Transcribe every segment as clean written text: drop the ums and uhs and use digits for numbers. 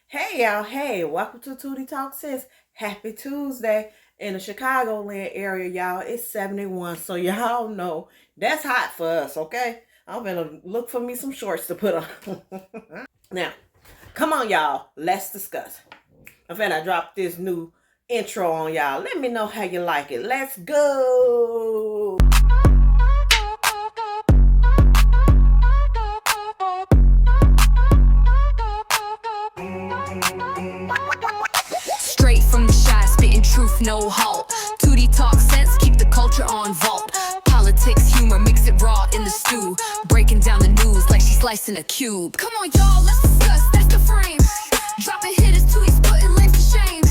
Hey y'all, hey, welcome to Tootie Talk Sis. Happy Tuesday in the Chicagoland area, y'all. It's 71, so y'all know that's hot for us, okay? I'm gonna look for me some shorts to put on. Now, come on, y'all, let's discuss. I'm finna drop this new intro on y'all. Let me know how you like it. Let's go. Straight from the shy, spitting truth, no halt. 2D talk sense, keep the culture on vault. Politics, humor, mix it raw in the stew. Breaking down the news like she's slicing a cube. Come on, y'all, let's discuss, that's the frame. Dropping hitters, 2D's putting lames to shame.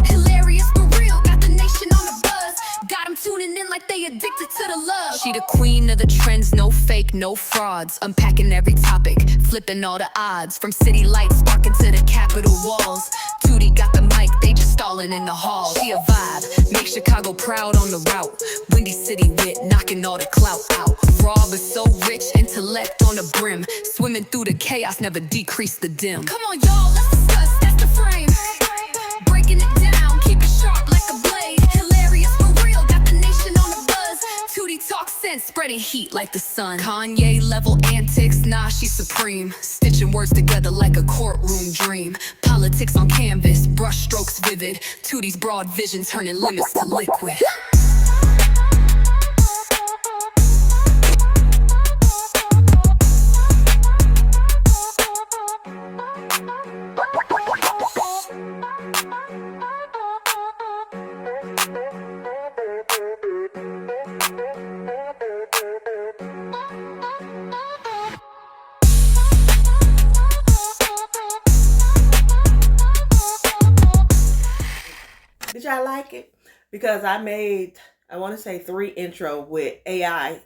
Hilarious for real, got the nation on the buzz. Got them tuning in like they addicted to the love. She the queen of the trends, no fake, no frauds. Unpacking every topic, flipping all the odds. From city lights sparking to the Capitol walls. 2D got the mic, they just stalling in the hall. She a vibe, make Chicago proud on the route. Windy City wit, knocking all the clout out. Raw but so rich, intellect on the brim. Swimming through the chaos, never decrease the dim. Come on, y'all, let's discuss, that's the frame. Breaking it down, keep it sharp like a blade. Hilarious for real, got the nation on the buzz. 2D talk sense, spreading heat like the sun. Kanye level antics, nah, she's supreme. Stitching words together like a courtroom dream. Politics on canvas, brush strokes vivid. 2D's broad vision turning limits to liquid. Did y'all like it? Because I made, I want to say 3 intro with AI.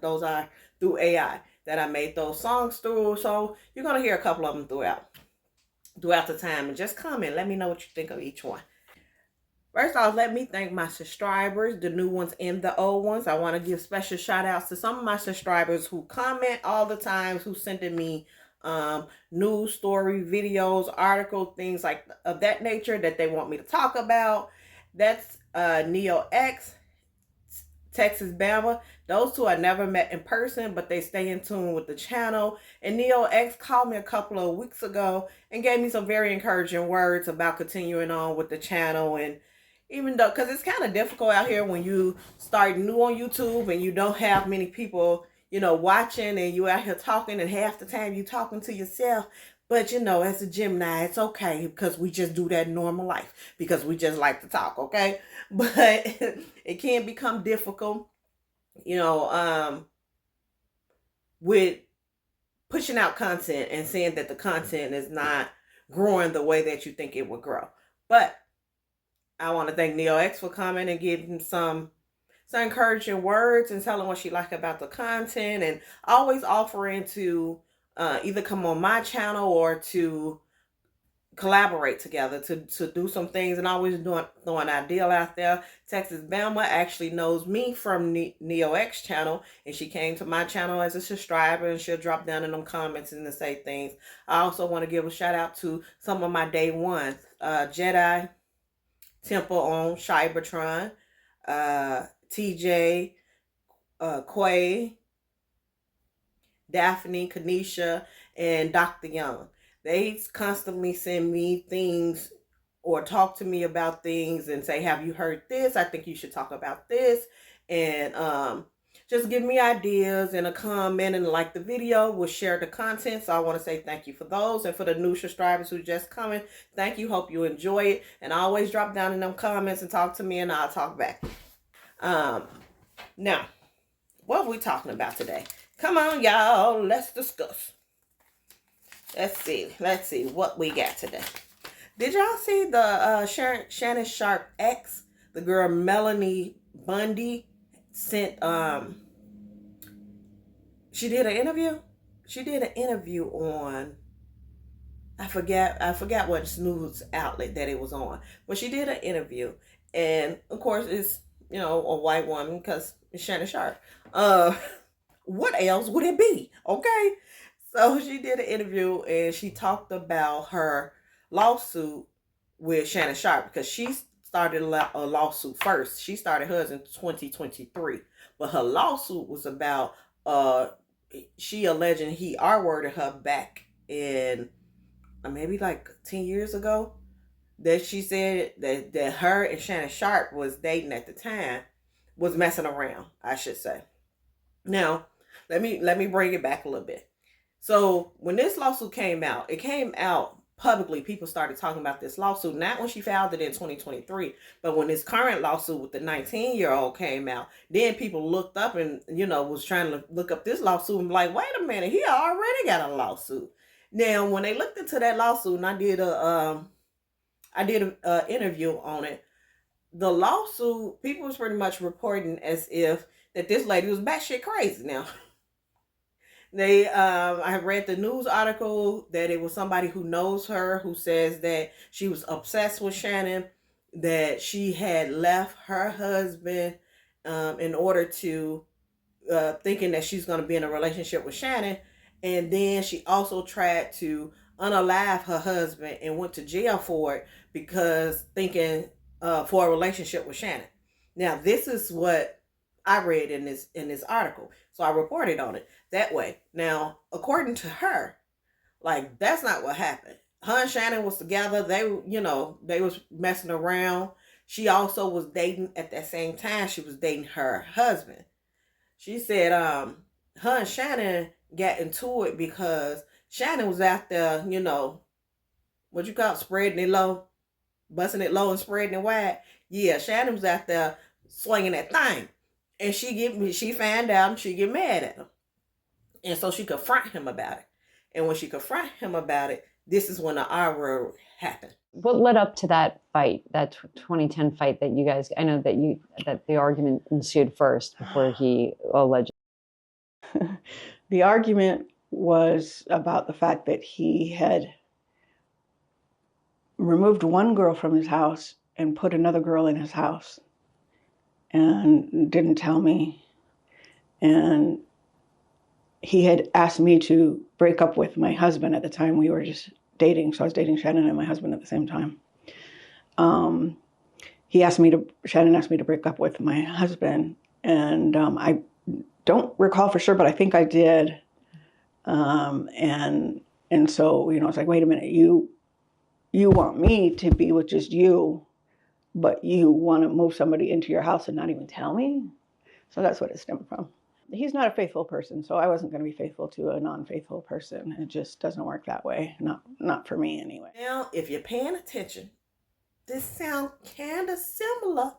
Those are through AI that I made those songs through. So you're going to hear a couple of them throughout the time. And just comment. Let me know what you think of each one. First off, let me thank my subscribers, the new ones and the old ones. I want to give special shout outs to some of my subscribers who comment all the time, who sending me news story, videos, articles, things like of that nature that they want me to talk about. That's Neo X, Texas Bama. Those two I never met in person, but they stay in tune with the channel. And Neo X called me a couple of weeks ago and gave me some very encouraging words about continuing on with the channel. And even though, because it's kind of difficult out here when you start new on YouTube and you don't have many people, watching, and you out here talking, and half the time you talking to yourself. But as a Gemini, it's okay because we just do that in normal life because we just like to talk, okay? But it can become difficult, with pushing out content and saying that the content is not growing the way that you think it would grow. But I want to thank Neo X for coming and giving some encouraging words and telling what she liked about the content, and always offering to either come on my channel or to collaborate together to do some things, and always throwing our deal out there. Texas Bama actually knows me from Neo X channel, and she came to my channel as a subscriber, and she'll drop down in them comments and to say things. I also want to give a shout out to some of my day ones, Jedi, Temple on Cybertron, TJ, Quay, Daphne, Kanisha, and Dr. Young. They constantly send me things or talk to me about things and say, have you heard this? I think you should talk about this. And just give me ideas and a comment, and like the video, we'll share the content. So I want to say thank you for those. And for the new subscribers who just coming, thank you. Hope you enjoy it. And always drop down in them comments and talk to me, and I'll talk back. Now, what are we talking about today? Come on, y'all. Let's discuss. Let's see what we got today. Did y'all see the Shannon Sharpe ex, the girl Melanie Bundy, sent she did an interview? She did an interview on, I forgot what news outlet that it was on. But she did an interview, and of course it's a white woman because it's Shannon Sharpe. What else would it be? Okay. So she did an interview and she talked about her lawsuit with Shannon Sharpe because she started a lawsuit first. She started hers in 2023, but her lawsuit was about she alleging he R-worded her back in maybe like 10 years ago. That she said that her and Shannon Sharpe was dating at the time, was messing around, I should say. Now, let me bring it back a little bit. So when this lawsuit came out, it came out publicly. People started talking about this lawsuit, not when she filed it in 2023, but when this current lawsuit with the 19-year-old came out, then people looked up and, was trying to look up this lawsuit and be like, wait a minute, he already got a lawsuit. Now, when they looked into that lawsuit, and I did a interview on it, the lawsuit, people was pretty much reporting as if that this lady was batshit crazy. Now, I read the news article that it was somebody who knows her who says that she was obsessed with Shannon, that she had left her husband in order to thinking that she's going to be in a relationship with Shannon, and then she also tried to unalive her husband and went to jail for it because thinking for a relationship with Shannon. Now, this is what I read in this article, so I reported on it that way. Now, according to her, like, that's not what happened. Her and Shannon was together. They was messing around. She also was dating at that same time. She was dating her husband. She said her and Shannon got into it because Shannon was out there, what you call it, spreading it low, busting it low and spreading it wide. Yeah, Shannon was out there swinging that thing. And she found out and she get mad at him. And so she confront him about it. And when she confront him about it, this is when the R word happened. What led up to that fight, that 2010 fight that you guys, I know that the argument ensued first before he alleged. The argument was about the fact that he had removed one girl from his house and put another girl in his house and didn't tell me. And he had asked me to break up with my husband at the time. We were just dating. So I was dating Shannon and my husband at the same time. Shannon asked me to break up with my husband. And I don't recall for sure, but I think I did. And so, it's like, wait a minute, you want me to be with just you, but you want to move somebody into your house and not even tell me? So that's what it stemmed from. He's not a faithful person, so I wasn't going to be faithful to a non-faithful person. It just doesn't work that way. Not for me anyway. Now, if you're paying attention, this sounds kind of similar.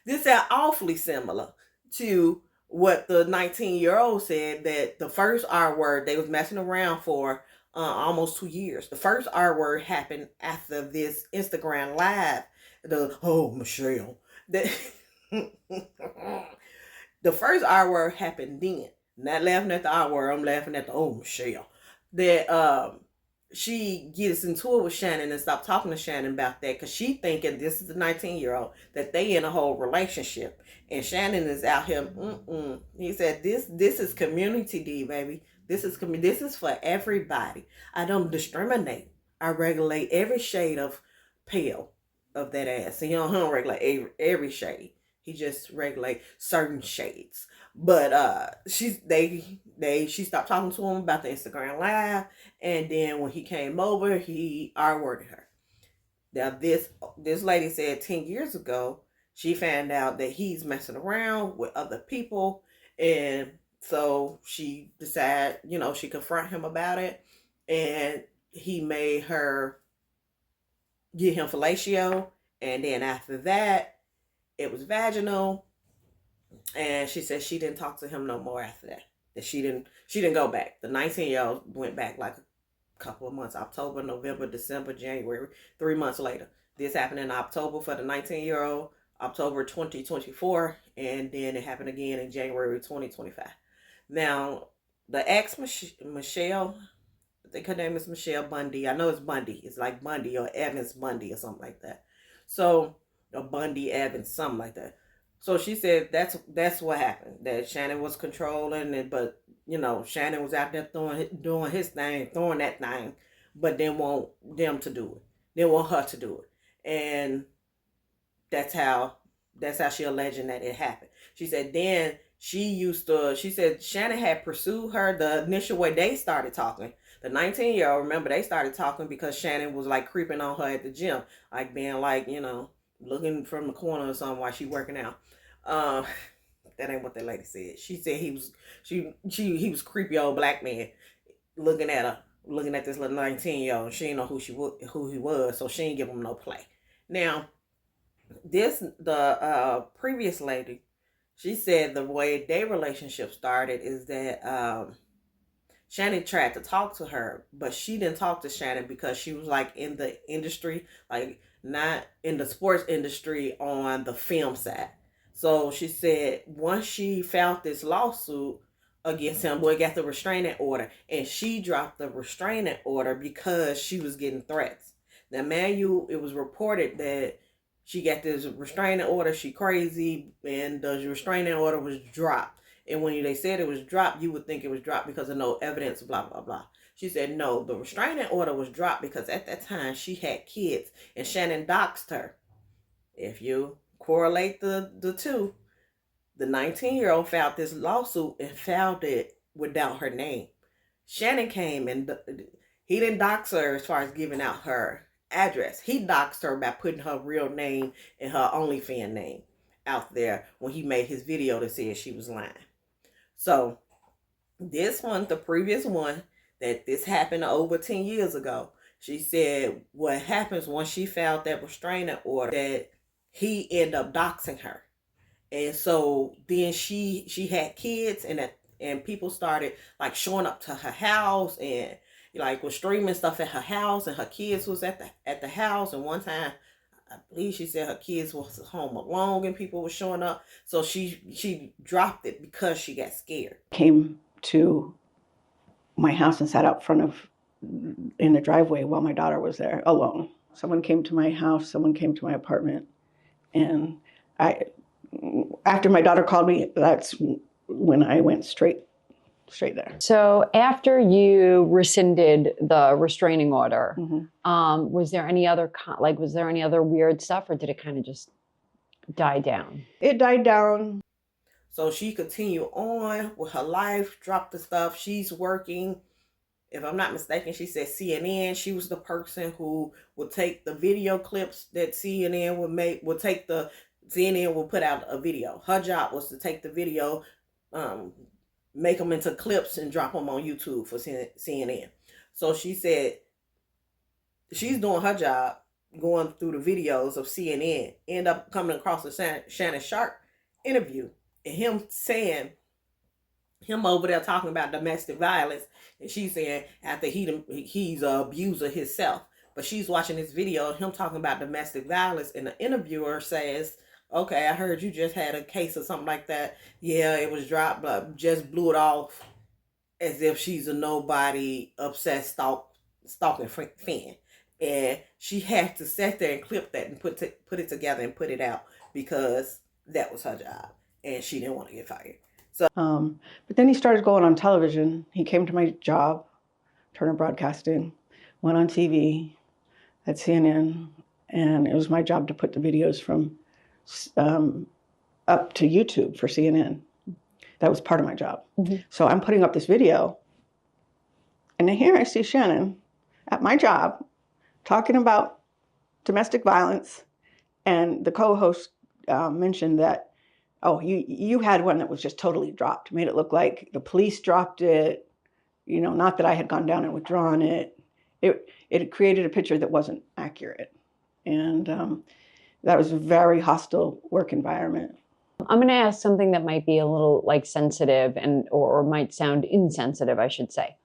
This sounds awfully similar to what the 19-year-old said, that the first R word they was messing around for almost 2 years. The first R word happened after this Instagram live. Michelle. The first R word happened then. Not laughing at the R word, I'm laughing at the Michelle. That she gets into it with Shannon and stop talking to Shannon about that because she thinking this is the 19-year-old, that they in a whole relationship. And Shannon is out here, He said, this is community D, baby. This is for everybody. I don't discriminate. I regulate every shade of pale of that ass. So, he don't regulate every shade. He just regulate certain shades. But she stopped talking to him about the Instagram live, and then when he came over, he R-worded her. Now this lady said 10 years ago she found out that he's messing around with other people, and so she decided, she confront him about it, and he made her get him fellatio, and then after that it was vaginal. And she said she didn't talk to him no more after that. That she didn't go back. The 19-year-old went back like a couple of months. October, November, December, January. 3 months later. This happened in October for the 19-year-old. October 2024. And then it happened again in January 2025. Now, the ex Michelle, I think her name is Michelle Bundy. I know it's Bundy. It's like Bundy or Evans Bundy or something like that. So, or Bundy Evans, something like that. So she said that's what happened. That Shannon was controlling it, but Shannon was out there doing his thing, throwing that thing, but didn't want them to do it. didn't want her to do it. And that's how she alleging that it happened. She said then she said Shannon had pursued her the initial way they started talking. The 19-year-old, remember, they started talking because Shannon was like creeping on her at the gym, like being like, looking from the corner or something while she working out. That ain't what that lady said. She said he was creepy old black man looking at her, looking at this little 19-year-old. She didn't know who he was, so she didn't give him no play. Now, the previous lady, she said the way their relationship started is that Shannon tried to talk to her, but she didn't talk to Shannon because she was like in the industry, like not in the sports industry on the film side. So she said once she filed this lawsuit against him, it got the restraining order, and she dropped the restraining order because she was getting threats. Now, it was reported that she got this restraining order, she crazy, and the restraining order was dropped. And when they said it was dropped, you would think it was dropped because of no evidence, blah, blah, blah. She said, no, the restraining order was dropped because at that time she had kids and Shannon doxed her. If you correlate the two, the 19-year-old filed this lawsuit and filed it without her name. Shannon came and he didn't dox her as far as giving out her address. He doxed her by putting her real name and her OnlyFans name out there when he made his video that said she was lying. So this one, the previous one, that this happened over 10 years ago, she said what happens once she filed that restraining order, that he ended up doxing her. And so then she had kids, and people started like showing up to her house and like was streaming stuff at her house, and her kids was at the house. And one time, I believe she said her kids was home alone and people were showing up. So she dropped it because she got scared. Came to my house and sat out front of in the driveway while my daughter was there alone. Someone came to my house, someone came to my apartment, and after my daughter called me, that's when I went straight there. So after you rescinded the restraining order, was there any other weird stuff, or did it kind of just die down? It died down. So she continued on with her life, dropped the stuff. She's working, if I'm not mistaken, she said CNN. She was the person who would take the video clips that CNN would put out a video. Her job was to take the video, make them into clips and drop them on YouTube for CNN. So she said she's doing her job, going through the videos of CNN, end up coming across the Shannon Sharpe interview, and him over there talking about domestic violence, and she's saying after he's an abuser himself. But she's watching this video of him talking about domestic violence, and the interviewer says, okay, I heard you just had a case or something like that. Yeah, it was dropped, but just blew it off as if she's a nobody, obsessed, stalking fan. And she had to sit there and clip that and put it together and put it out because that was her job, and she didn't want to get fired. So, but then he started going on television. He came to my job, Turner Broadcasting, went on TV at CNN, and it was my job to put the videos from up to YouTube for CNN. That was part of my job. So I'm putting up this video, and here I see Shannon at my job talking about domestic violence, and the co-host mentioned that, oh, you had one that was just totally dropped, made it look like the police dropped it, not that I had gone down and withdrawn it. It created a picture that wasn't accurate, and that was a very hostile work environment. I'm going to ask something that might be a little sensitive or might sound insensitive, I should say.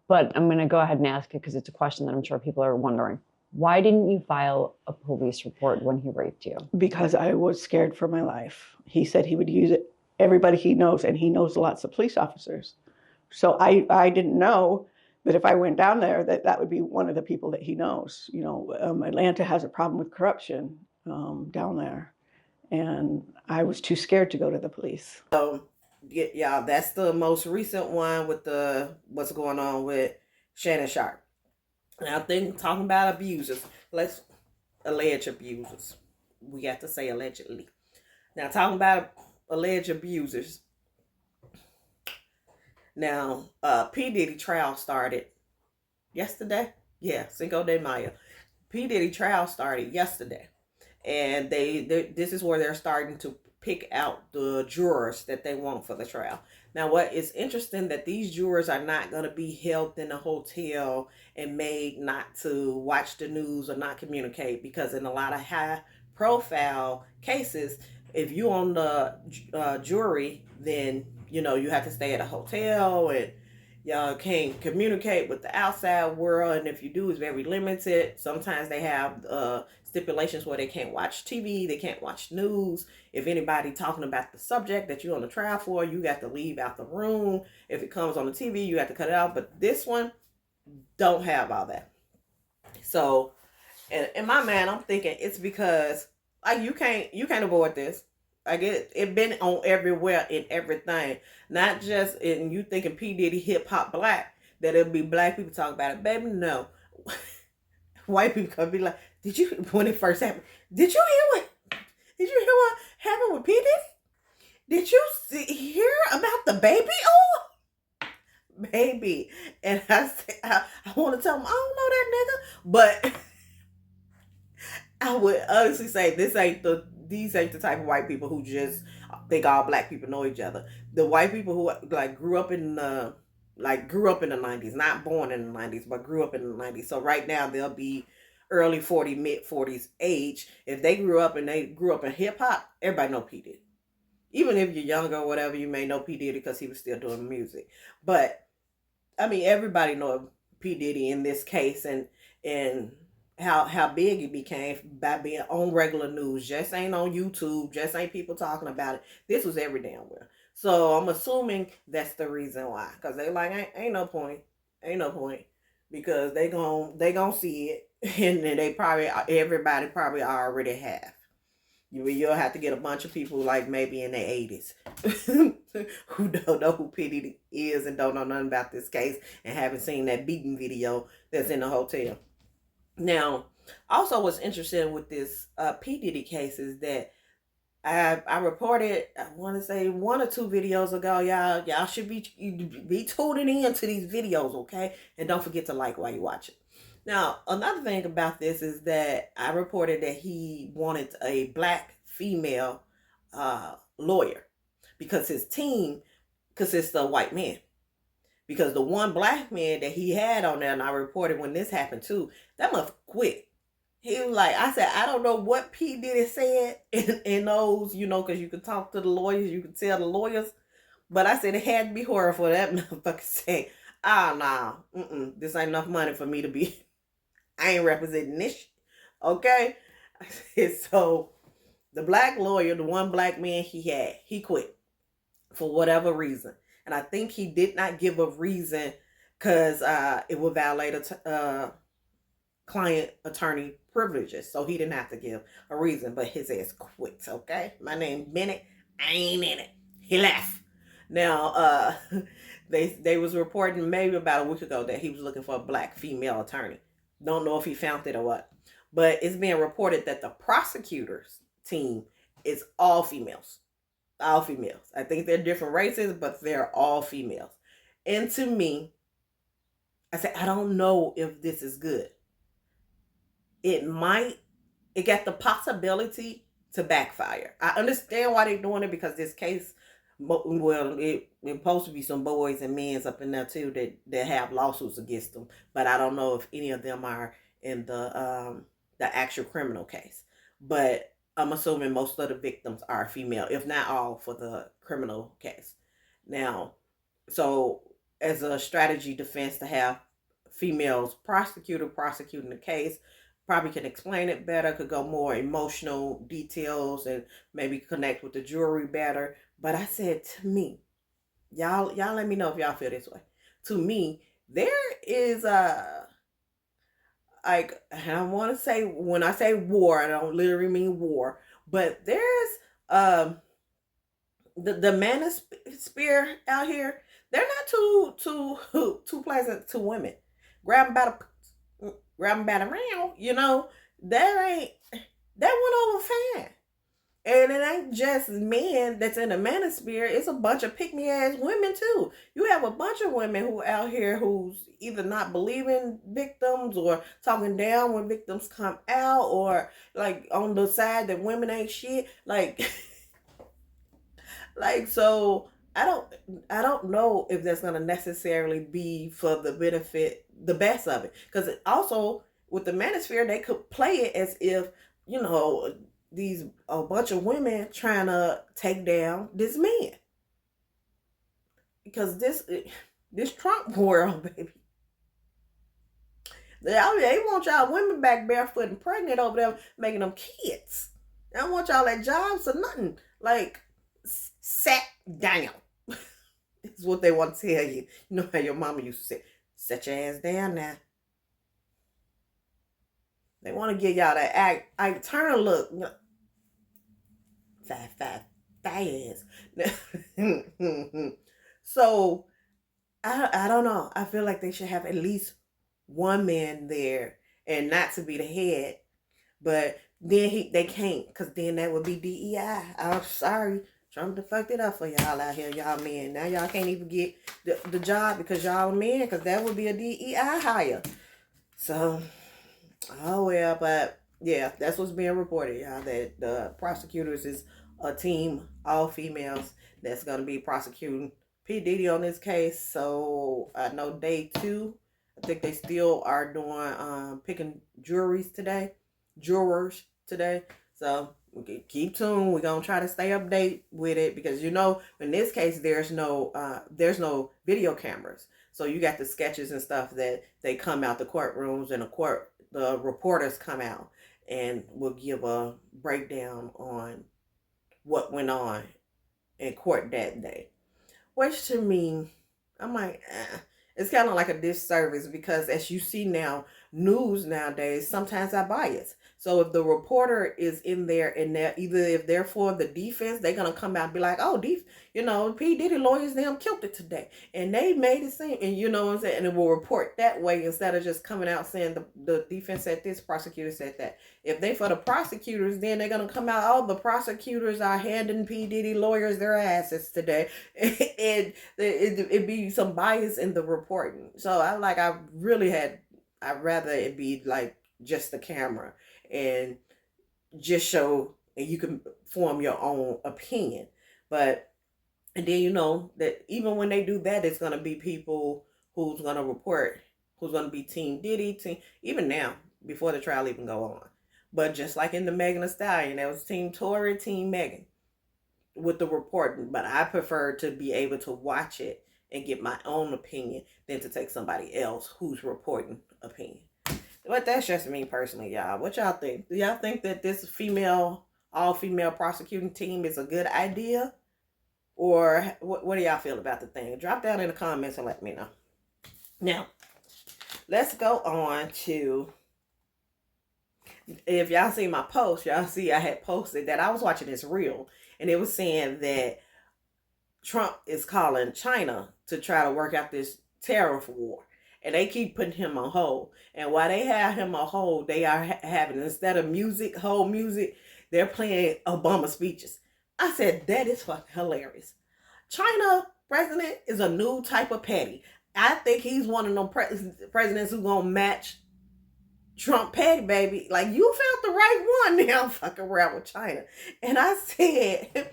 But I'm going to go ahead and ask it because it's a question that I'm sure people are wondering. Why didn't you file a police report when he raped you? Because I was scared for my life. He said he would use it. Everybody he knows, and he knows lots of police officers. So I didn't know that if I went down there, that would be one of the people that he knows. Atlanta has a problem with corruption down there. And I was too scared to go to the police. So, yeah, that's the most recent one with what's going on with Shannon Sharpe. Now, talking about abusers, let's alleged abusers. We got to say allegedly. Now, talking about alleged abusers. Now, P. Diddy trial started yesterday. Yeah, Cinco de Mayo. P. Diddy trial started yesterday. And this is where they're starting to pick out the jurors that they want for the trial. Now, what is interesting that these jurors are not going to be held in a hotel and made not to watch the news or not communicate, because in a lot of high profile cases, if you on the jury, then you have to stay at a hotel and y'all can't communicate with the outside world, and if you do, it's very limited. Sometimes they have stipulations where they can't watch TV, they can't watch news. If anybody talking about the subject that you're on the trial for, you got to leave out the room. If it comes on the TV, you have to cut it out. But this one don't have all that. So, and in my mind, I'm thinking it's because like you can't avoid this. Like it been on everywhere in everything. Not just in you thinking P. Diddy hip hop black, that it'll be black people talking about it. Baby, no. White people could be like, did you, when it first happened, did you hear what happened with P. Diddy? Did you hear about the baby oil? Baby. And I want to tell them, I don't know that nigga. But I would honestly say these ain't the type of white people who just think all black people know each other. The white people who like grew up in the 90s, not born in the 90s, but grew up in the 90s. So right now they'll be early 40s, mid 40s age. If they grew up in hip hop, everybody know P. Diddy. Even if you're younger or whatever, you may know P. Diddy because he was still doing music. But I mean, everybody know P. Diddy in this case, and how big it became by being on regular news. Just ain't on YouTube. Just ain't people talking about it. This was every damn where. So I'm assuming that's the reason why. Because they like, ain't no point. Ain't no point. Because they gon' see it. And then everybody probably already have. You'll have to get a bunch of people like maybe in their 80s who don't know who P. Diddy is and don't know nothing about this case and haven't seen that beating video that's in the hotel. Now, also what's interesting with this P. Diddy case is that I reported, I want to say 1 or 2 videos ago, y'all should be tuning in to these videos, okay? And don't forget to like while you watch it. Now, another thing about this is that I reported that he wanted a black female lawyer because his team consists of white men. Because the one black man that he had on there, and I reported when this happened too, that must quit. He was like, I said, I don't know what P. Diddy said in those, because you could talk to the lawyers, you could tell the lawyers. But I said it had to be horrible for that motherfucker say, this ain't enough money for me to be, I ain't representing this shit. Okay? So the black lawyer, the one black man he quit for whatever reason. And I think he did not give a reason because it would violate client attorney privileges. So he didn't have to give a reason, but his ass quit, okay? My name Bennett, I ain't in it. He left. Now, they was reporting maybe about a week ago that he was looking for a black female attorney. Don't know if he found it or what. But it's being reported that the prosecutor's team is all females. All females. I think they're different races, but they're all females. And to me, I said, I don't know if this is good. It got the possibility to backfire. I understand why they're doing it because this case, well, it's supposed to be some boys and men up in there too that have lawsuits against them. But I don't know if any of them are in the actual criminal case. But I'm assuming most of the victims are female, if not all, for the criminal case. Now, so as a strategy defense to have females prosecuting the case, probably can explain it better, could go more emotional details and maybe connect with the jury better. But I said, to me, y'all let me know if y'all feel this way. To me, there is like, I want to say, when I say war, I don't literally mean war, but there's the manosphere out here. They're not too pleasant to women. Grab them by the grabbing by the round, that went over fine. And it ain't just men that's in the manosphere. It's a bunch of pick-me-ass women, too. You have a bunch of women who out here who's either not believing victims or talking down when victims come out, or, like, on the side that women ain't shit. Like, so I don't know if that's going to necessarily be for the benefit, the best of it. Because also, with the manosphere, they could play it as if, a bunch of women trying to take down this man, because this Trump world, baby, they want y'all women back barefoot and pregnant over there making them kids. They don't want y'all at jobs or nothing. Like, sat down. This is what they want to tell you. You know how your mama used to say, "Set your ass down now." They want to give y'all that I turn look. Fat ass. So I don't know. I feel like they should have at least one man there, and not to be the head. But then they can't, because then that would be DEI. I'm sorry. Trump done fucked it up for y'all out here, y'all men. Now y'all can't even get the job because y'all men, because that would be a DEI hire. So, oh well, but yeah, that's what's being reported, y'all, that the prosecutors is a team, all females, that's going to be prosecuting P. Diddy on this case. So I know day 2, I think they still are doing picking jurors today. So we can keep tuned. We're going to try to stay update with it, because in this case there's no video cameras. So you got the sketches and stuff that they come out the courtrooms, and the reporters come out and will give a breakdown on what went on in court that day. Which to me, I'm like, it's kind of like a disservice, because as you see now, news nowadays sometimes are biased. So if the reporter is in there and if they're for the defense, they're gonna come out and be like, "Oh, P. Diddy lawyers, them killed it today, and they made it seem," and you know what I'm saying, and it will report that way instead of just coming out saying the defense said this, prosecutor said that. If they for the prosecutors, then they're gonna come out, "Oh, the prosecutors are handing P. Diddy lawyers their asses today," and it'd be some bias in the reporting. So I'd rather it be like just the camera and just show, and you can form your own opinion. And then that even when they do that, it's going to be people who's going to report, who's going to be Team Diddy, even now, before the trial even go on. But just like in the Megan Thee Stallion, that was Team Tory, Team Megan with the reporting. But I prefer to be able to watch it and get my own opinion than to take somebody else who's reporting opinion. But that's just me personally, y'all. What y'all think? Do y'all think that this all-female prosecuting team is a good idea? Or what do y'all feel about the thing? Drop down in the comments and let me know. Now, let's go on to, if y'all see my post, y'all see I had posted that I was watching this reel, and it was saying that Trump is calling China to try to work out this tariff war. And they keep putting him on hold. And while they have him on hold, they are having, instead of hold music, they're playing Obama speeches. I said, that is fucking hilarious. China president is a new type of petty. I think he's one of them presidents who's going to match Trump petty, baby. Like, you found the right one now, fucking around with China. And I said,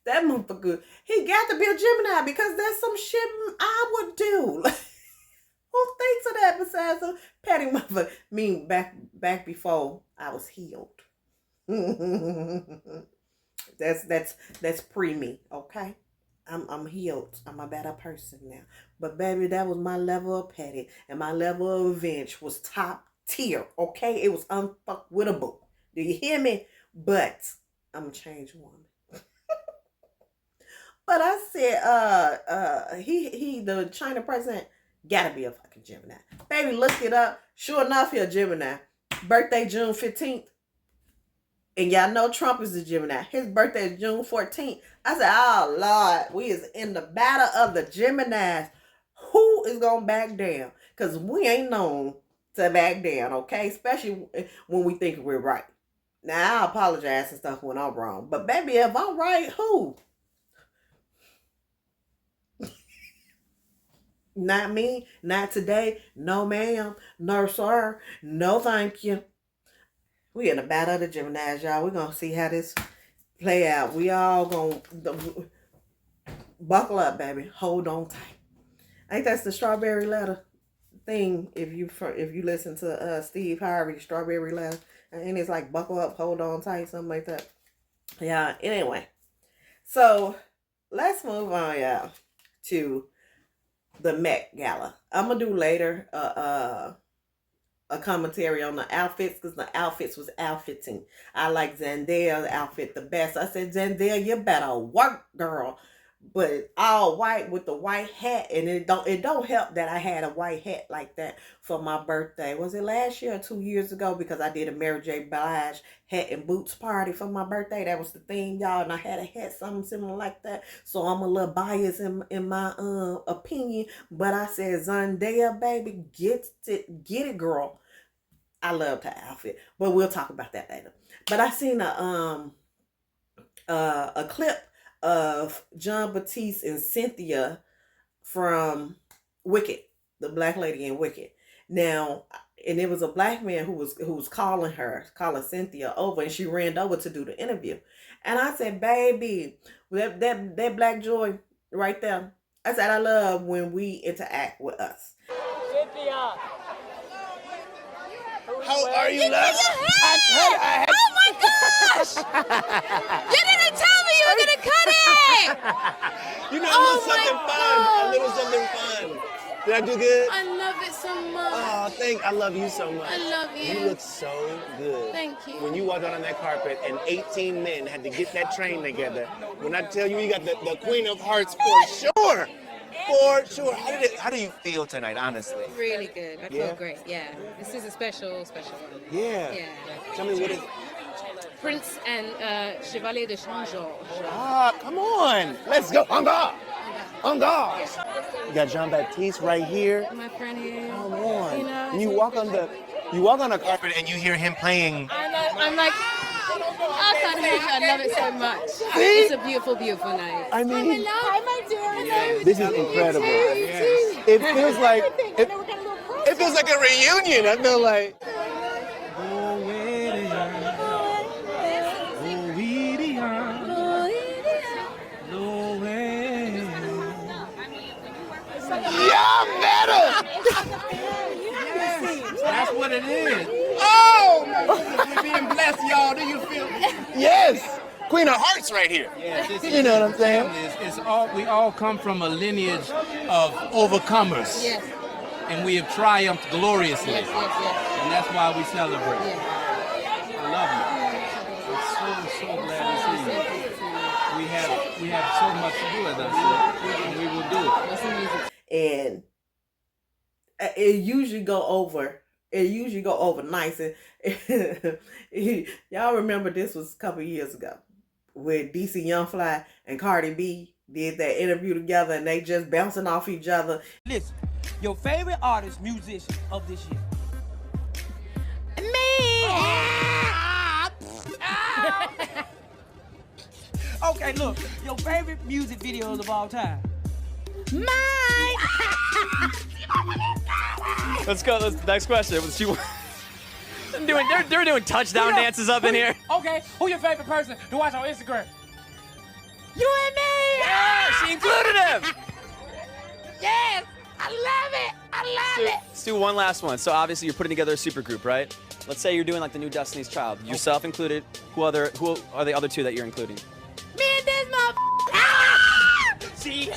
that motherfucker, he got to be a Gemini, because that's some shit I would do. Who thinks of that besides a petty motherfucker? I mean, back before I was healed. That's pre-me, okay? I'm healed. I'm a better person now. But baby, that was my level of petty, and my level of revenge was top tier, okay? It was unfuckwittable. Do you hear me? But I'm a changed woman. But I said, the China president, gotta be a fucking Gemini. Baby, look it up. Sure enough, he a Gemini. Birthday June 15th. And y'all know Trump is a Gemini. His birthday is June 14th. I said, oh, Lord, we is in the battle of the Geminis. Who is going to back down? Because we ain't known to back down, okay? Especially when we think we're right. Now, I apologize and stuff when I'm wrong. But baby, if I'm right, who? Not me. Not today. No, ma'am. No, sir. No, thank you. We in the battle of the Geminis, y'all. We're going to see how this play out. We all going to buckle up, baby. Hold on tight. I think that's the Strawberry Letter thing. If you listen to Steve Harvey, Strawberry Letter. And it's like buckle up, hold on tight, something like that. Yeah, anyway. So, let's move on, y'all, to the Met Gala. I'm going to do later a commentary on the outfits, because the outfits was outfitting. I like Zendaya's outfit the best. I said, Zendaya, you better work, girl. But all white with the white hat, and it don't help that I had a white hat like that for my birthday. Was it last year or 2 years ago? Because I did a Mary J. Blige hat and boots party for my birthday. That was the theme, y'all, and I had a hat something similar like that. So I'm a little biased in my opinion, but I said, Zendaya, baby, get it, girl. I loved her outfit, but we'll talk about that later. But I seen a clip of John Batiste and Cynthia from Wicked, the black lady in Wicked. Now, and it was a black man who was calling Cynthia over, and she ran over to do the interview. And I said, baby, that black joy right there. I said, I love when we interact with us. Cynthia. How are you, love? Oh my gosh! You didn't tell me you were gonna cut it! You know, a little something fun. Did I do good? I love it so much. Oh, I love you so much. I love you. You look so good. Thank you. When you walked out on that carpet and 18 men had to get that train together, when I tell you got the Queen of Hearts for sure. For sure. How do you feel tonight, honestly? Really good. I feel great. Yeah. This is a special one. Yeah. Yeah. Tell me what is. Prince and Chevalier de Changeau. Come on. Let's go. En garde. You got Jean Baptiste right here. My friend here. Come on. You know, and you walk on the carpet and you hear him playing. I'm like, I can't believe it. I love it so much. See? It's a beautiful, beautiful night. I mean, Hi, my dear. this is incredible. It feels like it feels like a reunion. I feel like. Yeah, better. That's what it is. Oh, We're being blessed, y'all. Do you feel me? yes, Queen of Hearts right here. Yeah, You know what I'm saying? It's all, we all come from a lineage of overcomers. Yes. And we have triumphed gloriously. Yes. And that's why we celebrate. Yes. I love you. I'm so glad to see you. We have so much to do with us, and we will do it. What's the music? And it usually go over nice. And y'all remember this was a couple years ago when DC Young Fly and Cardi B did that interview together, and they just bouncing off each other. Listen, your favorite artist, musician of this year? Okay, look, your favorite music videos of all time? Let's go. Next question. They're doing touchdown dances up in here. Okay, who your favorite person to watch on Instagram? You and me. Yeah, she included him. Yes, I love it. Let's do one last one. So obviously you're putting together a super group, right? Let's say you're doing like the new Destiny's Child, yourself included. Who are the other two that you're including? Me and this See,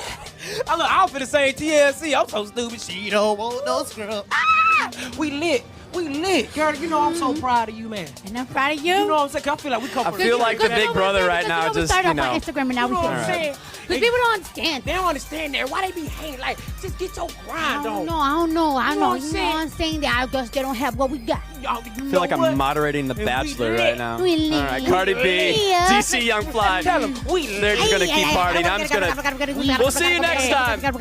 I was finna say TLC. I'm so stupid. She don't want no scrub. We lit. Girl, you know I'm so proud of you, man. And I'm proud of you. You know what I'm saying? I feel like we come I feel like the big brother right now. Just, start you off know. on Instagram and now we You know can what I'm saying? because people don't understand. They don't understand that. Why they be hating? Like, just get your grind on. I don't know. You know what I'm You know what I'm saying? That I guess they don't have what we got. y'all. I feel like I'm moderating The Bachelor right now. All We lit. right, Cardi B, Yeah. DC Young Fly. Tell 'em we They're just gonna keep partying. I'm just gonna. We'll see you next time. And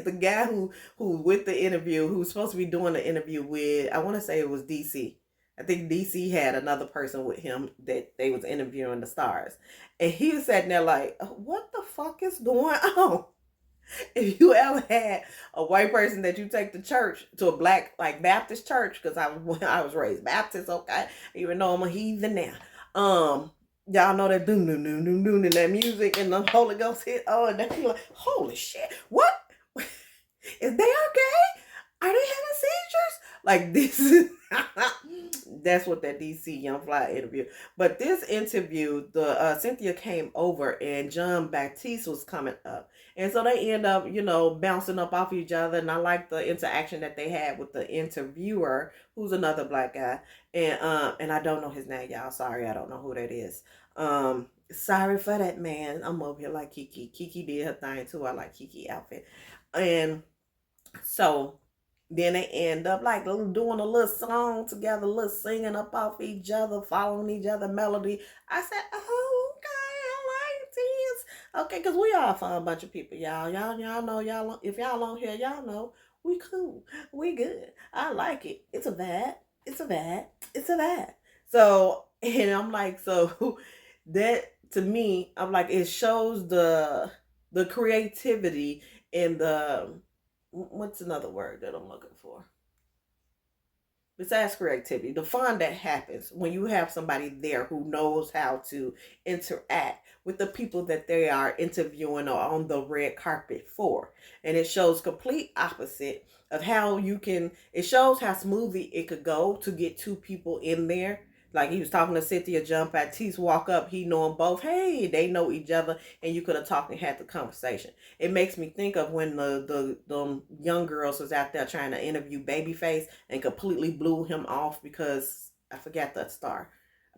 the guy who with the interview, who's supposed to be doing the interview with, I want to say it was DC. I think DC had another person with him that they was interviewing the stars. And he was sitting there like, what the fuck is going on? If you ever had a white person that you take to church, to a black, like Baptist church, because I was raised Baptist, okay, even though I'm a heathen now. Y'all know that doom doom doom doom doom and that music and the Holy Ghost hit. Oh, and then you're like, holy shit, what? Is they okay? Are they having seizures? Like this is that's what that DC Young Fly interview. But this interview, the Cynthia came over and John Baptiste was coming up. And so they end up, bouncing up off each other. And I like the interaction that they had with the interviewer, who's another black guy. And I don't know his name, y'all. Sorry, I don't know who that is. Sorry for that, man. I'm over here like Kiki. Kiki did her thing too. I like Kiki outfit. And so then they end up like doing a little song together, a little singing up off each other, following each other melody. I said, oh, okay, I like this. Okay, because we are a fun bunch of people, y'all. Y'all know, if y'all on here, y'all know we cool. We good. I like it. It's a vibe. It's a vibe. It's a vibe. So, and I'm like, so that to me, I'm like, it shows the creativity and what's another word that I'm looking for? Besides creativity, the fun that happens when you have somebody there who knows how to interact with the people that they are interviewing or on the red carpet for. And it shows complete opposite of how it shows how smoothly it could go to get two people in there. Like he was talking to Cynthia, John Baptiste walk up, he know them both. Hey, they know each other, and you could have talked and had the conversation. It makes me think of when the young girls was out there trying to interview Babyface and completely blew him off because I forgot that star.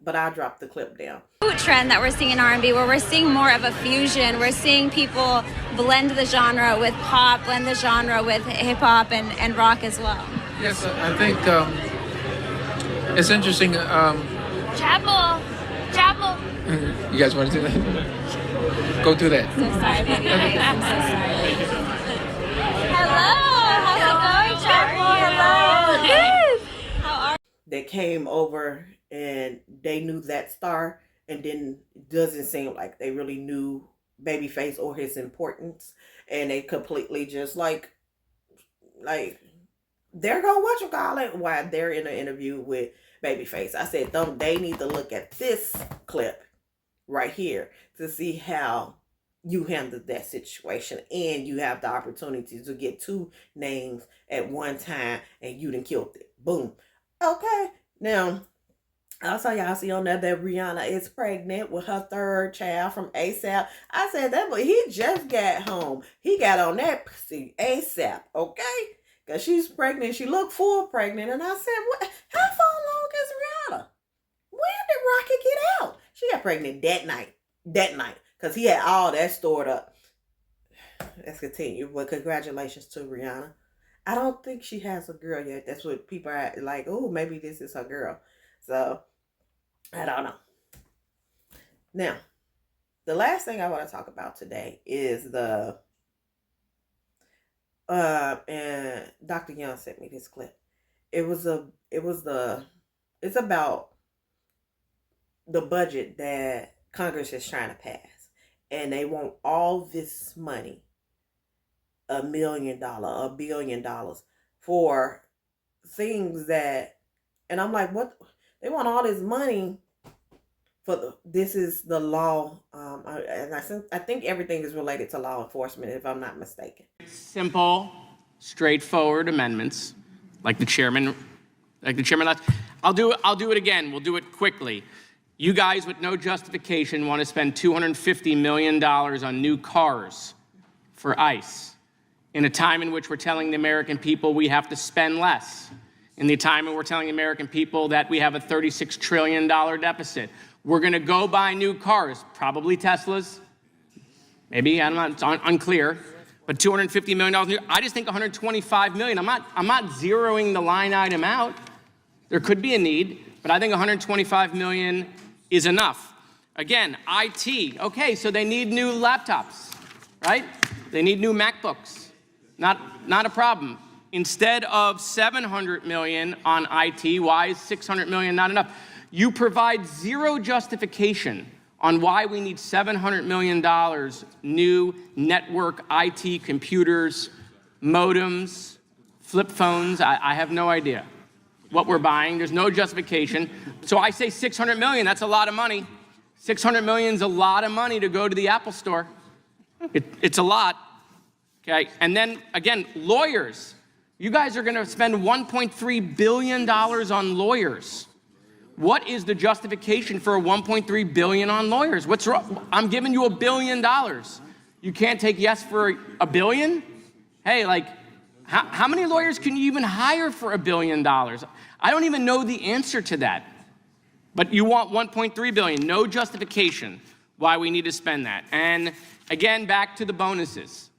But I dropped the clip down. Trend that we're seeing in R&B, where we're seeing more of a fusion. We're seeing people blend the genre with pop, blend the genre with hip hop and rock as well. Yes, I think it's interesting. Chapel. You guys want to do that? Go do that. So sorry, baby. I'm so sorry. Hello. How's it going, Chapel? Hello. How are They came over and they knew that star, and then it doesn't seem like they really knew Babyface or his importance, and they completely just like there go what you call it while they're in an interview with Babyface. I said they need to look at this clip right here to see how you handled that situation, and you have the opportunity to get two names at one time and you done killed it. Boom. Okay, now also y'all see on there that Rihanna is pregnant with her third child from ASAP. I said that, but he just got home. He got on that pussy ASAP, okay? Because she's pregnant. She looked full pregnant. And I said, what? How far along is Rihanna? When did Rocky get out? She got pregnant that night. Because he had all that stored up. Let's continue. But congratulations to Rihanna. I don't think she has a girl yet. That's what people are like, oh, maybe this is her girl. So, I don't know. Now, the last thing I want to talk about today is and Dr. Young sent me this clip. It's about the budget that Congress is trying to pass. And they want all this money, $1 million, $1 billion for things that, and I'm like, what? They want all this money for this is the law. And I think everything is related to law enforcement, if I'm not mistaken. Simple, straightforward amendments, like the chairman left. I'll do it again. We'll do it quickly. You guys with no justification want to spend $250 million on new cars for ICE in a time in which we're telling the American people we have to spend less, in the time when we're telling the American people that we have a $36 trillion deficit. We're going to go buy new cars, probably Teslas, maybe, I don't know, it's unclear. But $250 million, I just think $125 million. I'm not zeroing the line item out. There could be a need, but I think $125 million is enough. Again, IT, okay, so they need new laptops, right? They need new MacBooks. Not a problem. Instead of $700 million on IT, why is $600 million not enough? You provide zero justification on why we need $700 million new network IT computers, modems, flip phones. I have no idea what we're buying. There's no justification. So I say $600 million, that's a lot of money. $600 million is a lot of money to go to the Apple store. It's a lot, okay? And then, again, lawyers. You guys are gonna spend $1.3 billion on lawyers. What is the justification for a $1.3 billion on lawyers? What's wrong? I'm giving you $1 billion. You can't take yes for $1 billion? Hey, like, how many lawyers can you even hire for $1 billion? I don't even know the answer to that. But you want $1.3 billion, no justification why we need to spend that. And again, back to the bonuses.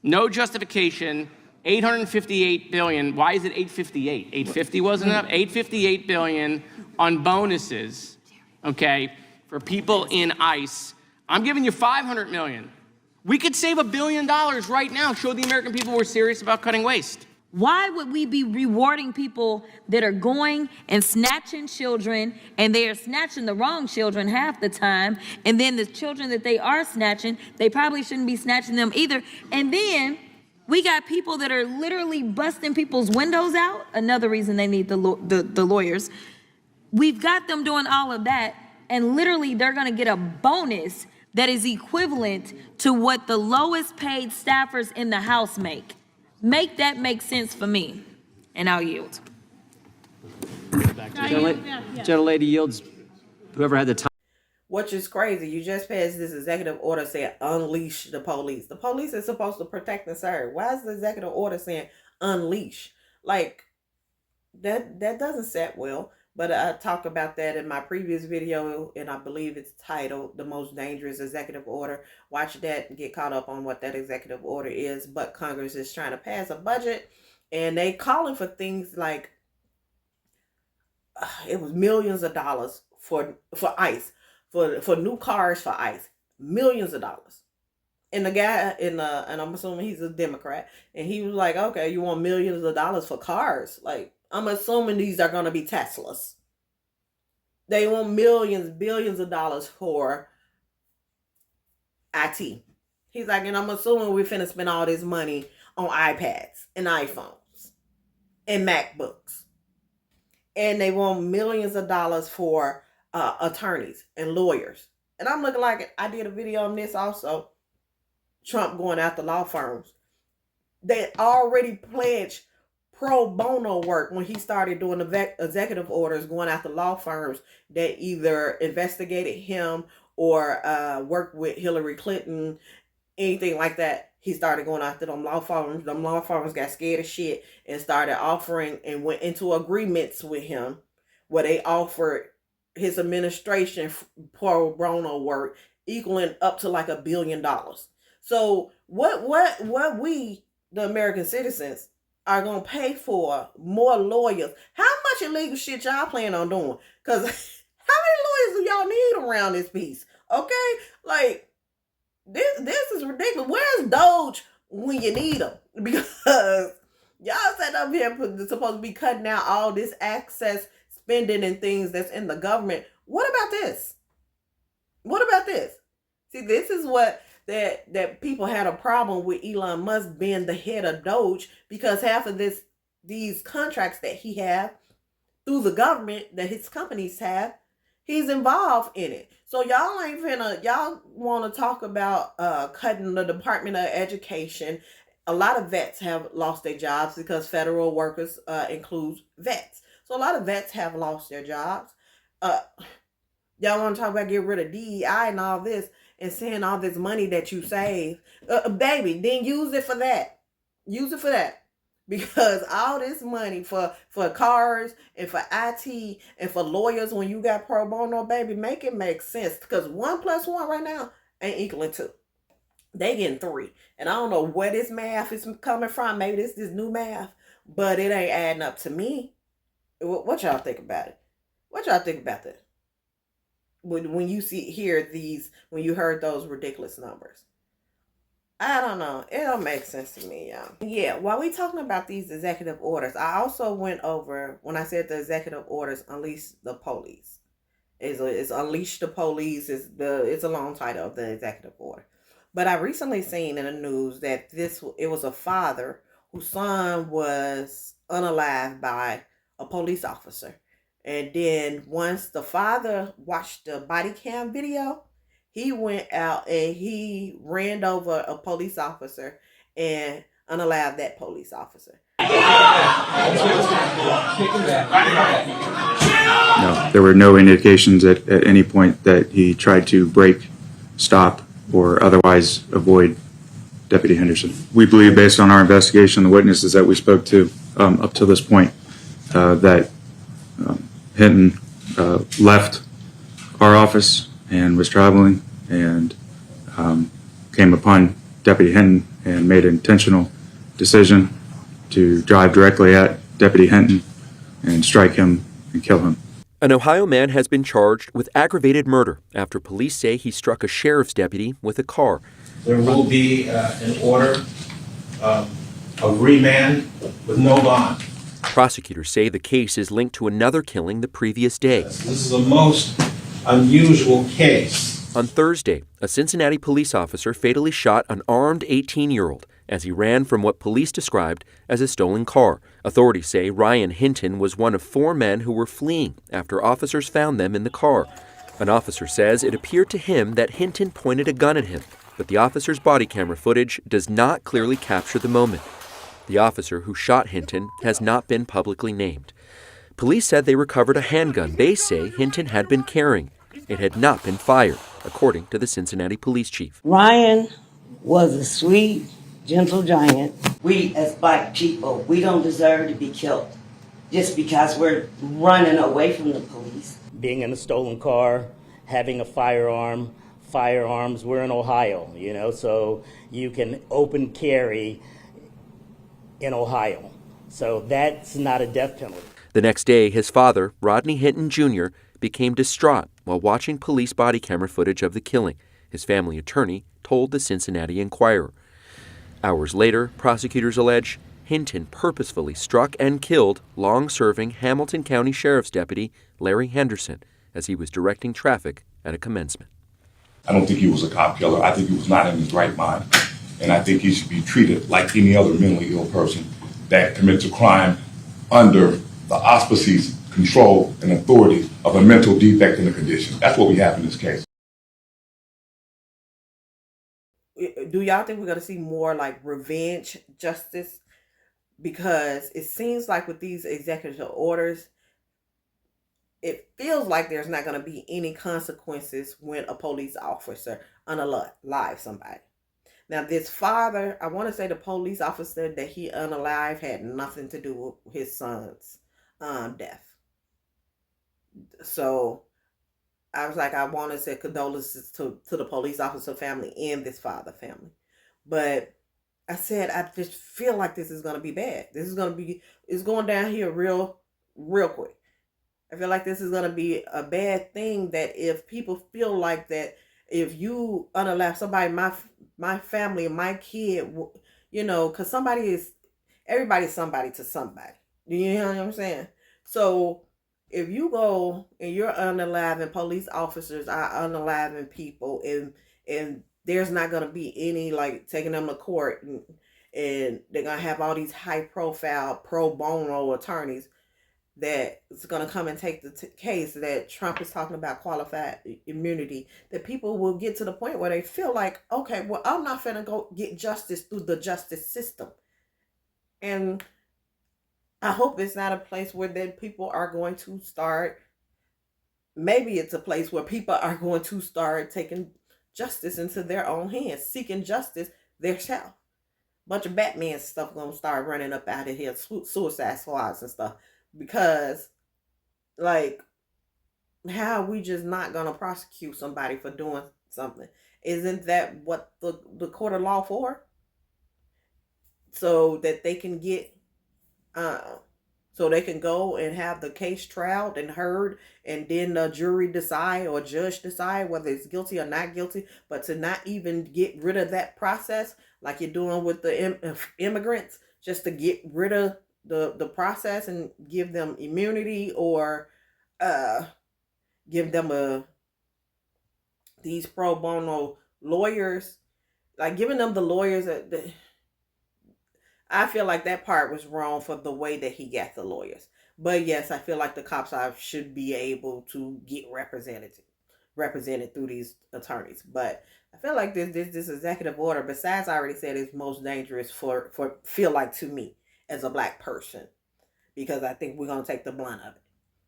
No justification, $858 billion. Why is it 858? 850 wasn't enough? 858 billion on bonuses, okay, for people in ICE. I'm giving you $500 million. We could save $1 billion right now, show the American people we're serious about cutting waste. Why would we be rewarding people that are going and snatching children, and they are snatching the wrong children half the time, and then the children that they are snatching, they probably shouldn't be snatching them either. And then we got people that are literally busting people's windows out. Another reason they need the lawyers. We've got them doing all of that, and literally they're gonna get a bonus that is equivalent to what the lowest paid staffers in the House make. Make that make sense for me, and I'll yield. Gentle lady yields. Whoever had the time. Which is crazy. You just passed this executive order saying unleash the police. The police is supposed to protect and serve. Why is the executive order saying unleash? Like, that doesn't set well. But I talked about that in my previous video, and I believe it's titled The Most Dangerous Executive Order. Watch that and get caught up on what that executive order is. But Congress is trying to pass a budget, and they calling for things like, it was millions of dollars for ICE, for new cars for ICE, millions of dollars. And the guy and I'm assuming he's a Democrat, and he was like, okay, you want millions of dollars for cars? Like, I'm assuming these are going to be Teslas. They want millions, billions of dollars for IT. He's like, and I'm assuming we're finna spend all this money on iPads and iPhones and MacBooks. And they want millions of dollars for attorneys and lawyers. And I'm looking like, I did a video on this also. Trump going after law firms. They already pledged pro bono work when he started doing the executive orders going after law firms that either investigated him or worked with Hillary Clinton, anything like that. He started going after them law firms. Them law firms got scared of shit and started offering and went into agreements with him where they offered his administration pro bono work equaling up to like $1 billion. So what we, the American citizens, are going to pay for more lawyers. How much illegal shit y'all plan on doing? Because how many lawyers do y'all need around this piece? Okay? Like, this is ridiculous. Where's Doge when you need them? Because y'all sat up here supposed to be cutting out all this access spending and things that's in the government. What about this? What about this? See, this is what that people had a problem with Elon Musk being the head of Doge, because half of these contracts that he have through the government that his companies have, he's involved in it. So y'all want to talk about cutting the Department of Education. A lot of vets have lost their jobs because federal workers includes vets. So a lot of vets have lost their jobs. Y'all want to talk about get rid of DEI and all this, and seeing all this money that you save, baby, then use it for that. Use it for that. Because all this money for cars and for IT and for lawyers, when you got pro bono, baby, make it make sense. Because 1 + 1 right now ain't equaling 2. They getting 3. And I don't know where this math is coming from. Maybe this new math, but it ain't adding up to me. What y'all think about it? What y'all think about that? When you when you heard those ridiculous numbers. I don't know. It don't make sense to me, y'all. Yeah, while we talking about these executive orders, I also went over, when I said the executive orders unleash the police. It's unleash the police it's a long title of the executive order. But I recently seen in the news that it was a father whose son was unalived by a police officer. And then once the father watched the body cam video, he went out and he ran over a police officer and unalived that police officer. No, there were no indications at any point that he tried to break, stop, or otherwise avoid Deputy Henderson. We believe, based on our investigation, the witnesses that we spoke to up to this point, that Hinton left our office and was traveling and came upon Deputy Hinton and made an intentional decision to drive directly at Deputy Hinton and strike him and kill him. An Ohio man has been charged with aggravated murder after police say he struck a sheriff's deputy with a car. There will be an order of remand with no bond. Prosecutors say the case is linked to another killing the previous day. This is a most unusual case. On Thursday, a Cincinnati police officer fatally shot an armed 18-year-old as he ran from what police described as a stolen car. Authorities say Ryan Hinton was one of 4 men who were fleeing after officers found them in the car. An officer says it appeared to him that Hinton pointed a gun at him, but the officer's body camera footage does not clearly capture the moment. The officer who shot Hinton has not been publicly named. Police said they recovered a handgun they say Hinton had been carrying. It had not been fired, according to the Cincinnati police chief. Ryan was a sweet, gentle giant. We as black people, we don't deserve to be killed just because we're running away from the police. Being in a stolen car, having a firearms, we're in Ohio, so you can open carry in Ohio. So that's not a death penalty. The next day, his father, Rodney Hinton Jr., became distraught while watching police body camera footage of the killing, his family attorney told the Cincinnati Enquirer. Hours later, prosecutors allege Hinton purposefully struck and killed long-serving Hamilton County Sheriff's Deputy Larry Henderson as he was directing traffic at a commencement. I don't think he was a cop killer. I think he was not in his right mind. And I think he should be treated like any other mentally ill person that commits a crime under the auspices, control, and authority of a mental defect in a condition. That's what we have in this case. Do y'all think we're going to see more like revenge justice? Because it seems like with these executive orders, it feels like there's not going to be any consequences when a police officer unalive somebody. Now, this father, I want to say the police officer that he unalive had nothing to do with his son's death. So I was like, I want to say condolences to the police officer family and this father family. But I said, I just feel like this is going to be bad. It's going down here real quick. I feel like this is going to be a bad thing, that if people feel like that, if you unalive somebody, my family, my kid, because everybody's somebody to somebody. You know what I'm saying? So if you go and you're unaliving, police officers are unaliving people, and there's not going to be any like taking them to court, and they're going to have all these high profile pro bono attorneys that is going to come and take the case that Trump is talking about, qualified immunity, that people will get to the point where they feel like, okay, well, I'm not finna go get justice through the justice system. And I hope it's not a place where then people are going to start, maybe it's a place where people are going to start taking justice into their own hands, seeking justice themselves. Bunch of Batman stuff going to start running up out of here, suicide squads and stuff. Because, like, how are we just not going to prosecute somebody for doing something? Isn't that what the court of law for? So that they can get so they can go and have the case trialed and heard, and then the jury decide or judge decide whether it's guilty or not guilty. But to not even get rid of that process, like you're doing with the immigrants, just to get rid of the process and give them immunity, or give them these pro bono lawyers, like giving them the lawyers I feel like that part was wrong for the way that he got the lawyers. But yes, I feel like the cops should be able to get represented through these attorneys. But I feel like this executive order, besides I already said, is most dangerous for feel like to me as a black person, because I think we're gonna take the blunt of it.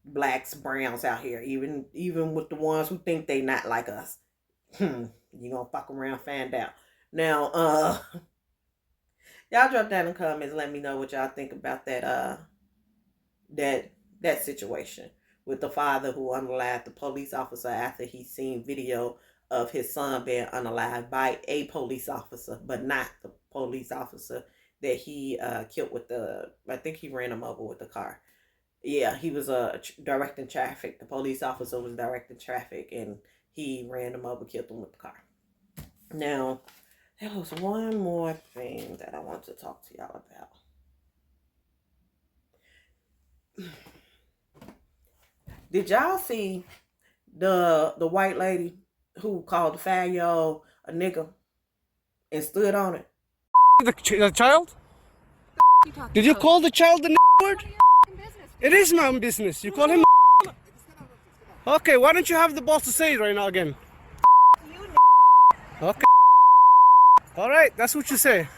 Blacks, browns out here, even with the ones who think they not like us. You gonna fuck around, find out. Now, y'all drop down in the comments, let me know what y'all think about that situation with the father who unalived the police officer after he seen video of his son being unalived by a police officer, but not the police officer that he killed with I think he ran him over with the car. Yeah, he was directing traffic. The police officer was directing traffic, and he ran him over, killed him with the car. Now, there was one more thing that I want to talk to y'all about. Did y'all see the white lady who called the fat yo a nigga and stood on it? The child? Did you call the child the word? It is my own business. You call him. Okay, why don't you have the balls to say it right now again? Okay. All right, that's what you say.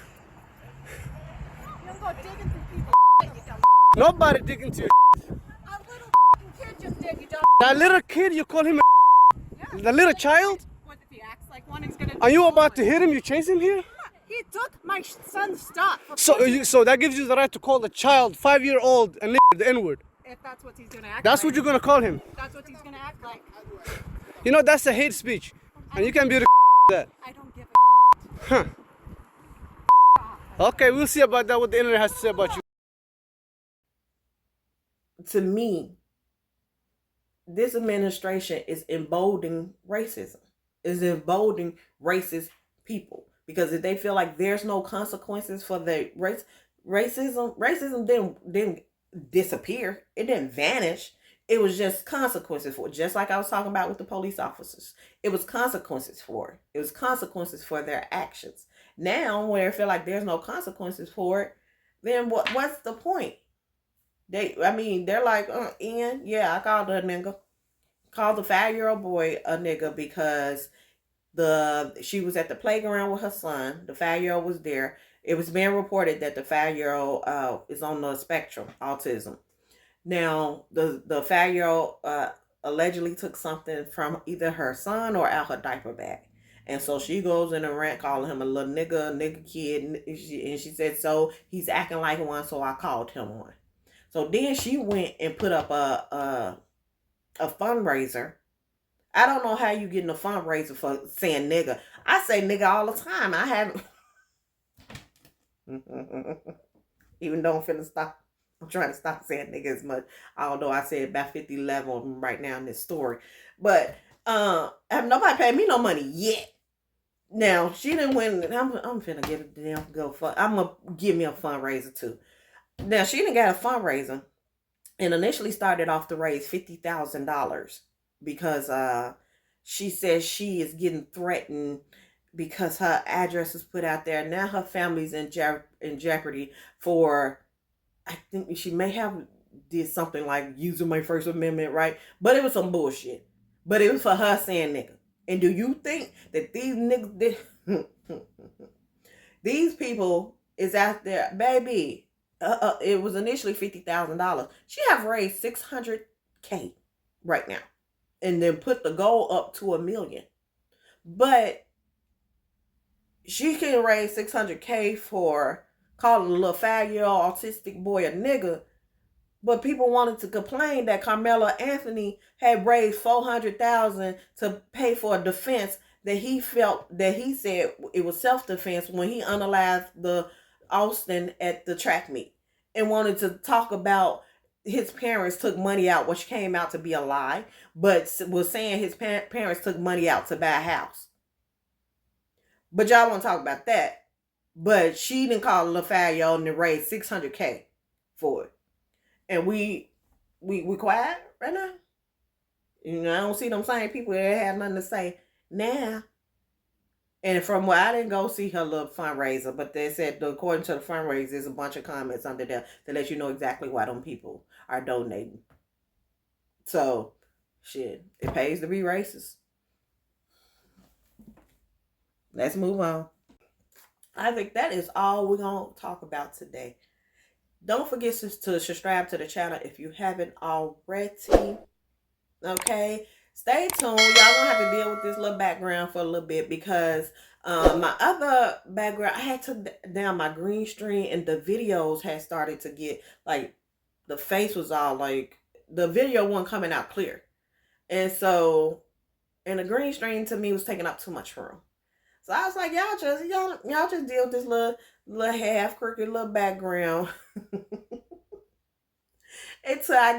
Nobody digging to you. That little kid, you call him a... The little child? What if he acts like one? He's gonna... Are you about to hit him? You chase him here? He took my son's stuff. So that gives you the right to call the child, 5-year-old, a nigger, the N-word. If that's what he's gonna act That's like. what you're gonna call him. That's what he's gonna act like. You know, that's a hate speech. And you can be the that. I don't give a Huh. Okay, we'll see about that, what the internet has to say about you. To me, this administration is emboldening racism. Is emboldening racist people. Because if they feel like there's no consequences for the racism didn't disappear. It didn't vanish. It was just consequences for it. Just like I was talking about with the police officers. It was consequences for it. It was consequences for their actions. Now, when they feel like there's no consequences for it, then what's the point? They're like, Ian, yeah, I called her a nigga. Called the 5-year-old boy a nigga because she was at the playground with her son. The 5-year-old was there. It was being reported that the 5-year-old is on the spectrum, autism. Now, the 5-year-old allegedly took something from either her son or out her diaper bag. And so she goes in a rant calling him a little nigga kid. And she said, so he's acting like one, so I called him one. So then she went and put up a fundraiser. I don't know how you getting a fundraiser for saying nigga. I say nigga all the time. I haven't. Even though I'm finna stop. I'm trying to stop saying nigga as much. Although I said about 50 level right now in this story. But have nobody paid me no money yet. Now, she didn't win. I'm finna get a damn go fund. I'm going to give me a fundraiser too. Now, she didn't get a fundraiser. And initially started off to raise $50,000. Because she says she is getting threatened because her address is put out there. Now her family's in jeopardy for, I think she may have did something like using my First Amendment right. But it was some bullshit. But it was for her saying nigga. And do you think that these niggas, these people is out there, baby, it was initially $50,000. She have raised $600K right now. And then put the goal up to $1 million. But she can raise $600K for calling a little 5-year-old autistic boy a nigga. But people wanted to complain that Carmela Anthony had raised $400,000 to pay for a defense that he felt that he said it was self-defense when he unalived the Austin at the track meet and wanted to talk about his parents took money out, which came out to be a lie, but was saying his parents took money out to buy a house. But y'all won't talk about that. But she didn't call a 5-year-old and raised $600K for it. And we quiet right now. You know, I don't see them same people that have nothing to say now. And from what I didn't go see her little fundraiser, but they said according to the fundraiser, there's a bunch of comments under there to let you know exactly why them people are donating. So, shit, it pays to be racist. Let's move on. I think that is all we're going to talk about today. Don't forget to subscribe to the channel if you haven't already. Okay? Stay tuned. Y'all gonna have to deal with this little background for a little bit because my other background, I had took down my green screen and the videos had started to get, like, the face was all like, the video wasn't coming out clear. And so, and the green screen to me was taking up too much room. So I was like, y'all just deal with this little half crooked little background until I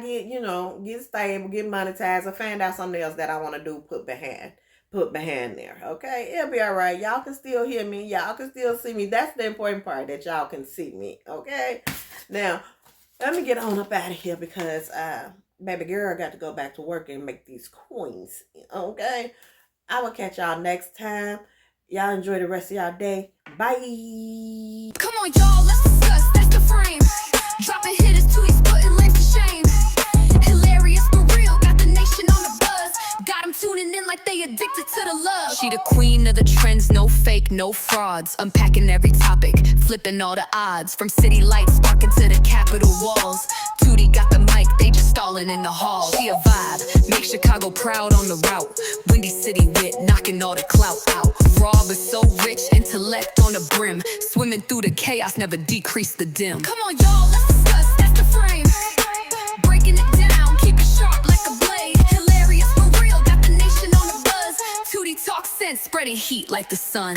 get stable, get monetized, or find out something else that I want to do, put behind there. Okay, it'll be all right. Y'all can still hear me. Y'all can still see me. That's the important part, that y'all can see me. Okay, now let me get on up out of here because baby girl got to go back to work and make these coins. Okay, I will catch y'all next time. Y'all enjoy the rest of y'all day. Bye. Come on, y'all, let's discuss. That's the frame. Dropping hitters, tweets, putting links to shame. Hilarious for real, got the nation on the buzz. Got them tuning in like they addicted to the love. She the queen of the trends, no fake, no frauds. Unpacking every topic, flipping all the odds. From city lights sparking to the Capitol walls. Tootie got the mic, they just stalling in the hall. She a vibe, make Chicago proud on the route. Windy City wit, knocking all the clout out. Raw but so rich, intellect on the brim. Swimming through the chaos, never decrease the dim. Come on, y'all, let's discuss, that's the frame. Breaking it down, keep it sharp like a blade. Hilarious for real, got the nation on the buzz. Tootie talk sense, spreading heat like the sun.